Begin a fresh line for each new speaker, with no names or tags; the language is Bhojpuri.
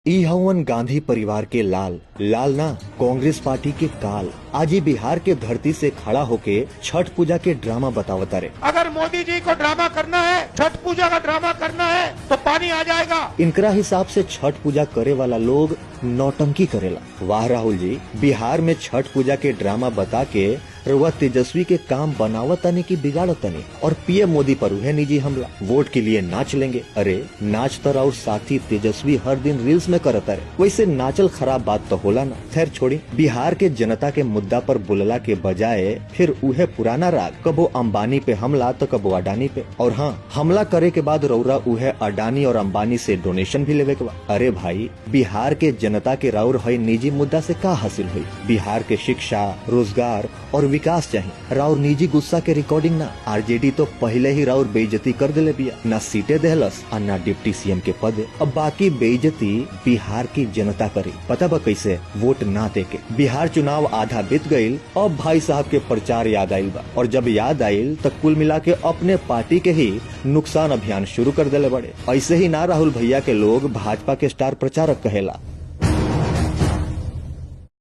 ई हवन गांधी परिवार के लाल लाल ना कांग्रेस पार्टी के काल। आज ही बिहार के धरती से खड़ा होके छठ पूजा के ड्रामा बतावता रे।
अगर मोदी जी को ड्रामा करना है, छठ पूजा का ड्रामा करना है तो पानी आ जाएगा।
इनकरा हिसाब से छठ पूजा करे वाला लोग नौटंकी करेला। वाह राहुल जी, बिहार में छठ पूजा के ड्रामा बता के रुआ तेजस्वी के काम बनावतनी की बिगाड़तनी और पीएम मोदी पर हुए निजी हमला। वोट के लिए नाच लेंगे। अरे नाच तर और साथी तेजस्वी हर दिन रील्स में करता है। वैसे नाचल खराब बात तो होला ना। खैर छोड़ी, बिहार के जनता के मुद्दा पर बोलला के बजाय फिर उहे पुराना राग, कबो अंबानी पे हमला तो कबो अडानी पे। और हाँ, हमला करे के बाद रौरा उहे अडानी और अंबानी से डोनेशन भी लेवे के बा। अरे भाई, बिहार के जनता के राउर है निजी मुद्दा से का हासिल हुई? बिहार के शिक्षा, रोजगार और विकास चाहिए। राउर निजी गुस्सा के रिकॉर्डिंग ना। आरजेडी तो पहले ही राउर बेइज्जती कर दिले बिया। ना सीटें देहलस और ना डिप्टी सीएम के पद। अब बाकी बेइज्जती बिहार की जनता करी। पता बा कैसे? वोट ना देके। बिहार चुनाव आधा बीत गईल, अब भाई साहब के प्रचार याद आयल बा। और जब याद आयल तो कुल मिला के अपने पार्टी के ही नुकसान अभियान शुरू कर दिले बड़े। ऐसे ही ना राहुल भैया के लोग भाजपा के स्टार प्रचारक कहेला।